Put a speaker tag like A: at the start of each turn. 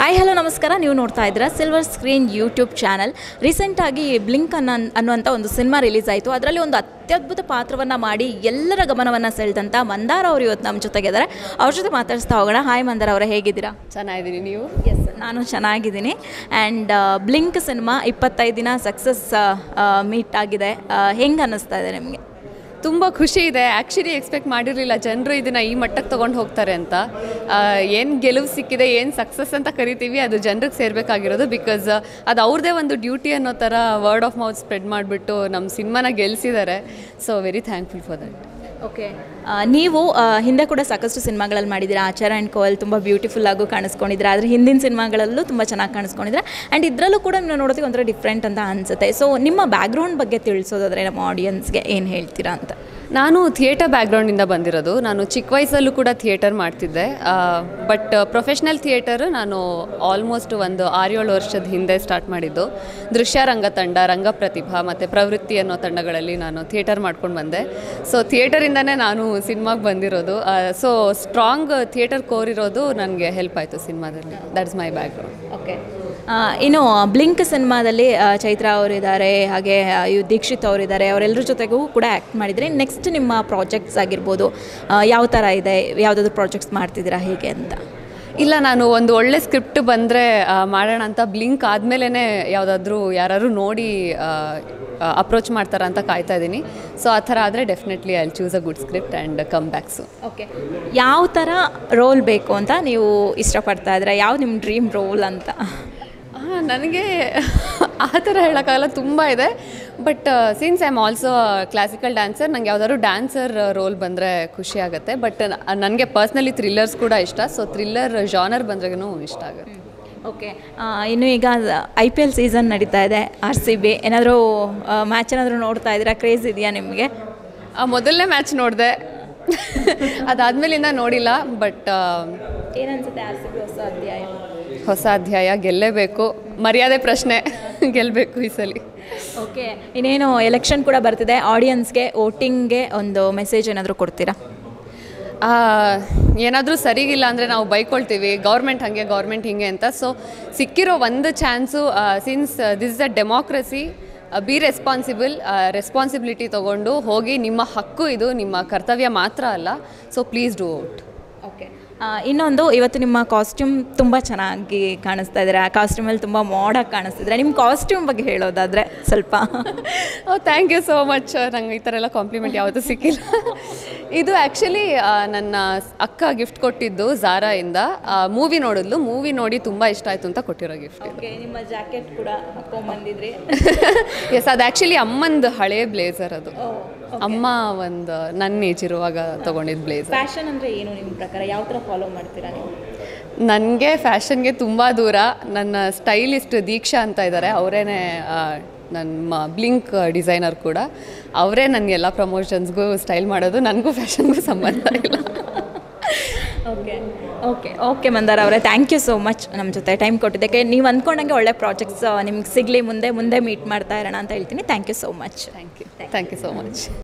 A: Hi hello ನಮಸ್ಕಾರ. ನೀವು ನೋಡ್ತಾ ಇದ್ದೀರಾ ಸಿಲ್ವರ್ ಸ್ಕ್ರೀನ್ ಯೂಟ್ಯೂಬ್ ಚಾನಲ್. ರೀಸೆಂಟಾಗಿ ಬ್ಲಿಂಕ್ ಅನ್ನುವಂಥ ಒಂದು ಸಿನಿಮಾ ರಿಲೀಸ್ ಆಯಿತು. ಅದರಲ್ಲಿ ಒಂದು ಅತ್ಯದ್ಭುತ ಪಾತ್ರವನ್ನು ಮಾಡಿ ಎಲ್ಲರ ಗಮನವನ್ನು ಸೆಳೆದಂಥ ಮಂದಾರ ಅವರು ಇವತ್ತು ನಮ್ಮ ಜೊತೆಗಿದ್ದಾರೆ. ಅವ್ರ ಜೊತೆ ಮಾತಾಡಿಸ್ತಾ ಹೋಗೋಣ. ಹಾಯ್ ಮಂದಾರ ಅವರೇ, ಹೇಗಿದ್ದೀರಾ?
B: ಚೆನ್ನಾಗಿದ್ದೀನಿ, ನೀವು?
A: ಎಸ್, ನಾನು ಚೆನ್ನಾಗಿದ್ದೀನಿ. ಆ್ಯಂಡ್ ಬ್ಲಿಂಕ್ ಸಿನಿಮಾ 25 ದಿನ ಸಕ್ಸಸ್ ಮೀಟ್ ಆಗಿದೆ. ಹೆಂಗೆ ಅನ್ನಿಸ್ತಾ ಇದೆ ನಿಮಗೆ?
B: ತುಂಬ ಖುಷಿ ಇದೆ. ಆ್ಯಕ್ಚುಲಿ ಎಕ್ಸ್ಪೆಕ್ಟ್ ಮಾಡಿರಲಿಲ್ಲ ಜನರು ಇದನ್ನು ಈ ಮಟ್ಟಕ್ಕೆ ತೊಗೊಂಡು ಹೋಗ್ತಾರೆ ಅಂತ. ಏನು ಗೆಲುವು ಸಿಕ್ಕಿದೆ, ಏನು ಸಕ್ಸಸ್ ಅಂತ ಕರಿತೀವಿ, ಅದು ಜನರಿಗೆ ಸೇರಬೇಕಾಗಿರೋದು. ಬಿಕಾಸ್ ಅದು ಅವ್ರದ್ದೇ ಒಂದು ಡ್ಯೂಟಿ ಅನ್ನೋ ಥರ ವರ್ಡ್ ಆಫ್ ಮೌತ್ ಸ್ಪ್ರೆಡ್ ಮಾಡಿಬಿಟ್ಟು ನಮ್ಮ ಸಿನಿಮಾನ ಗೆಲ್ಲಿಸಿದ್ದಾರೆ. So very thankful for that.
A: Okay, ನೀವು ಹಿಂದೆ ಕೂಡ ಸಾಕಷ್ಟು ಸಿನಿಮಾಗಳಲ್ಲಿ ಮಾಡಿದ್ದೀರಾ. ಆಚಾರ ಆ್ಯಂಡ್ ಕೋಲ್ ತುಂಬ ಬ್ಯೂಟಿಫುಲ್ ಆಗು ಕಾಣಿಸ್ಕೊಂಡಿದ್ರೆ, ಆದರೆ ಹಿಂದಿನ ಸಿನಿಮಾಗಳಲ್ಲೂ ತುಂಬ ಚೆನ್ನಾಗಿ ಕಾಣಿಸ್ಕೊಂಡಿದ್ರೆ. ಆ್ಯಂಡ್ ಇದರಲ್ಲೂ ಕೂಡ ನೀವು ನೋಡೋದಕ್ಕೆ ಒಂಥರ ಡಿಫ್ರೆಂಟ್ ಅಂತ ಅನಿಸುತ್ತೆ. ಸೊ ನಿಮ್ಮ ಬ್ಯಾಕ್ಗ್ರೌಂಡ್ ಬಗ್ಗೆ ತಿಳಿಸೋದಾದರೆ ನಮ್ಮ ಆಡಿಯನ್ಸ್ಗೆ ಏನು ಹೇಳ್ತೀರಾ ಅಂತ?
B: ನಾನು ಥಿಯೇಟರ್ ಬ್ಯಾಕ್ಗ್ರೌಂಡಿಂದ ಬಂದಿರೋದು. ನಾನು ಚಿಕ್ಕ ವಯಸ್ಸಲ್ಲೂ ಕೂಡ ಥಿಯೇಟರ್ ಮಾಡ್ತಿದ್ದೆ. ಬಟ್ ಪ್ರೊಫೆಷ್ನಲ್ ಥಿಯೇಟರು ನಾನು ಆಲ್ಮೋಸ್ಟ್ ಒಂದು 6-7 ವರ್ಷದ ಹಿಂದೆ ಸ್ಟಾರ್ಟ್ ಮಾಡಿದ್ದು. ದೃಶ್ಯರಂಗ ತಂಡ, ರಂಗ ಪ್ರತಿಭಾ ಮತ್ತು ಪ್ರವೃತ್ತಿ ಅನ್ನೋ ತಂಡಗಳಲ್ಲಿ ನಾನು ಥಿಯೇಟರ್ ಮಾಡ್ಕೊಂಡು ಬಂದೆ. ಸೊ ಥಿಯೇಟರಿಂದನೇ ನಾನು ಸಿನಿಮಾಗೆ ಬಂದಿರೋದು. ಸೊ ಸ್ಟ್ರಾಂಗ್ ಥಿಯೇಟರ್ ಕೋರ್ ಇರೋದು ನನಗೆ ಹೆಲ್ಪ್ ಆಯಿತು ಸಿನಿಮಾದಲ್ಲಿ. That's my background.
A: ಓಕೆ, ಇನ್ನು ಬ್ಲಿಂಕ್ ಸಿನಿಮಾದಲ್ಲಿ ಚೈತ್ರಾ ಅವರಿದ್ದಾರೆ, ಹಾಗೆ ದೀಕ್ಷಿತ್ ಅವರಿದ್ದಾರೆ. ಅವರೆಲ್ಲರ ಜೊತೆಗೂ ಕೂಡ ಆ್ಯಕ್ಟ್ ಮಾಡಿದರೆ ನೆಕ್ಸ್ಟ್ ನಿಮ್ಮ ಪ್ರಾಜೆಕ್ಟ್ಸ್ ಆಗಿರ್ಬೋದು ಯಾವ ಥರ ಇದೆ? ಯಾವುದಾದ್ರು ಪ್ರಾಜೆಕ್ಟ್ಸ್ ಮಾಡ್ತಿದ್ದೀರಾ ಹೇಗೆ ಅಂತ?
B: ಇಲ್ಲ, ನಾನು ಒಂದು ಒಳ್ಳೆ ಸ್ಕ್ರಿಪ್ಟ್ ಬಂದರೆ ಮಾಡೋಣ ಅಂತ. ಬ್ಲಿಂಕ್ ಆದಮೇಲೆ ಯಾರಾದರೂ ನೋಡಿ ಅಪ್ರೋಚ್ ಮಾಡ್ತಾರ ಅಂತ ಕಾಯ್ತಾ ಇದ್ದೀನಿ. ಸೊ ಆ ಥರ ಆದರೆ definitely I will choose a good script and come backs.
A: Okay, ಯಾವ ಥರ ರೋಲ್ ಬೇಕು ಅಂತ ನೀವು ಇಷ್ಟಪಡ್ತಾ ಇದ್ದೀರಾ? ಯಾವ ನಿಮ್ಮ ಡ್ರೀಮ್ ರೋಲ್ ಅಂತ?
B: ನನಗೆ ಆ ಥರ ಹೇಳೋಕ್ಕಾಗಲ್ಲ, ತುಂಬ ಇದೆ. But since I am also classical dancer, ನಂಗೆ ಯಾವುದಾದ್ರು ಡ್ಯಾನ್ಸರ್ ರೋಲ್ ಬಂದರೆ ಖುಷಿ ಆಗುತ್ತೆ. ಬಟ್ ನನಗೆ ಪರ್ಸ್ನಲಿ ಥ್ರಿಲ್ಲರ್ಸ್ ಕೂಡ ಇಷ್ಟ. ಸೊ ಥ್ರಿಲ್ಲರ್ ಜಾನರ್ ಬಂದ್ರೂ ಇಷ್ಟ ಆಗುತ್ತೆ.
A: ಓಕೆ, ಇನ್ನು ಈಗ IPL ಸೀಸನ್ ನಡೀತಾ ಇದೆ. RCB ಏನಾದರೂ ಮ್ಯಾಚ್ ಏನಾದರೂ ನೋಡ್ತಾ ಇದ್ದೀರಾ? ಕ್ರೇಜ್ ಇದೆಯಾ ನಿಮಗೆ?
B: ಮೊದಲನೇ ಮ್ಯಾಚ್ ನೋಡಿದೆ, ಅದಾದಮೇಲಿಂದ ನೋಡಿಲ್ಲ. ಬಟ್
A: ಏನನ್ಸುತ್ತೆ RCB
B: ಹೊಸ ಅಧ್ಯಾಯ ಗೆಲ್ಲೇಬೇಕು, ಮರ್ಯಾದೆ ಪ್ರಶ್ನೆ, ಗೆಲ್ಲಬೇಕು ಈ ಸಲ.
A: ಓಕೆ, ಇನ್ನೇನು ಎಲೆಕ್ಷನ್ ಕೂಡ ಬರ್ತಿದೆ. ಆಡಿಯನ್ಸ್ಗೆ ವೋಟಿಂಗ್ಗೆ ಒಂದು ಮೆಸೇಜ್ ಏನಾದರೂ ಕೊಡ್ತೀರಾ?
B: ಏನಾದರೂ ಸರಿಗಿಲ್ಲ ಅಂದರೆ ನಾವು ಬೈಕೊಳ್ತೀವಿ, ಗೌರ್ಮೆಂಟ್ ಹಾಗೆ ಗೌರ್ಮೆಂಟ್ ಹಿಂಗೆ ಅಂತ. ಸೊ ಸಿಕ್ಕಿರೋ ಒಂದು chance, since this is a democracy, B responsibility ತೊಗೊಂಡು ಹೋಗಿ. ನಿಮ್ಮ ಹಕ್ಕು ಇದು, ನಿಮ್ಮ ಕರ್ತವ್ಯ ಮಾತ್ರ ಅಲ್ಲ. So please do vote.
A: Okay, ಇನ್ನೊಂದು, ಇವತ್ತು ನಿಮ್ಮ ಕಾಸ್ಟ್ಯೂಮ್ ತುಂಬ ಚೆನ್ನಾಗಿ ಕಾಣಿಸ್ತಾ ಇದ್ದಾರೆ. ಆ ಕಾಸ್ಟ್ಯೂಮಲ್ಲಿ ತುಂಬ ಮಾಡಾಗಿ ಕಾಣಿಸ್ತಿದ್ರೆ. ನಿಮ್ಮ ಕಾಸ್ಟ್ಯೂಮ್ ಬಗ್ಗೆ ಹೇಳೋದಾದರೆ ಸ್ವಲ್ಪ?
B: Thank you so much. ನಂಗೆ ಈ ಥರ ಎಲ್ಲ ಕಾಂಪ್ಲಿಮೆಂಟ್ ಯಾವತ್ತೂ ಸಿಕ್ಕಿಲ್ಲ. ಇದು ಆ್ಯಕ್ಚುಲಿ ನನ್ನ ಅಕ್ಕ ಗಿಫ್ಟ್ ಕೊಟ್ಟಿದ್ದು ಝಾರಾಯಿಂದ. ಮೂವಿ ನೋಡಿದ್ಲು, ಮೂವಿ ನೋಡಿ ತುಂಬ ಇಷ್ಟ ಆಯಿತು ಅಂತ ಕೊಟ್ಟಿರೋ ಗಿಫ್ಟ್.
A: ಓಕೆ, ನಿಮ್ಮ ಜಾಕೆಟ್ ಕೂಡ ಹಾಕೊಂಡ್ಬಂದಿದ್ರಿ?
B: ಎಸ್, ಅದು ಆ್ಯಕ್ಚುಲಿ ಅಮ್ಮಂದು ಹಳೇ ಬ್ಲೇಸರ್. ಅದು ಅಮ್ಮ ಒಂದು ನನ್ನ ಏಜ್ ಇರುವಾಗ ತೊಗೊಂಡಿದ್ದು ಬ್ಲೇಸರ್.
A: ಫ್ಯಾಷನ್ ಅಂದರೆ ಏನು ನಿಮ್ಮ ಪ್ರಕಾರ? ಯಾವ ಥರ ಫಾಲೋ ಮಾಡ್ತೀರಾ ನೀವು?
B: ನನಗೆ ಫ್ಯಾಷನ್ಗೆ ತುಂಬ ದೂರ. ನನ್ನ ಸ್ಟೈಲಿಸ್ಟ್ ದೀಕ್ಷಾ ಅಂತ ಇದ್ದಾರೆ, ಅವರೇ ನನ್ನ ಬ್ಲಿಂಕ್ ಡಿಸೈನರ್ ಕೂಡ. ಅವರೇ ನನಗೆಲ್ಲ ಪ್ರಮೋಷನ್ಸ್ಗೂ ಸ್ಟೈಲ್ ಮಾಡೋದು. ನನಗೂ ಫ್ಯಾಷನ್ಗೂ ಸಂಬಂಧ ಇಲ್ಲ.
A: ಓಕೆ ಓಕೆ ಓಕೆ ಮಂದಾರ ಅವರೇ, ಥ್ಯಾಂಕ್ ಯು ಸೋ ಮಚ್ ನಮ್ಮ ಜೊತೆ ಟೈಮ್ ಕೊಟ್ಟಿದ್ದಕ್ಕೆ. ನೀವು ಅಂದ್ಕೊಂಡಂಗೆ ಒಳ್ಳೆ ಪ್ರಾಜೆಕ್ಟ್ಸ್ ನಿಮ್ಗೆ ಸಿಗಲಿ, ಮುಂದೆ ಮೀಟ್ ಮಾಡ್ತಾ ಇರೋಣ ಅಂತ ಹೇಳ್ತೀನಿ. Thank you so much.
B: Thank you so much.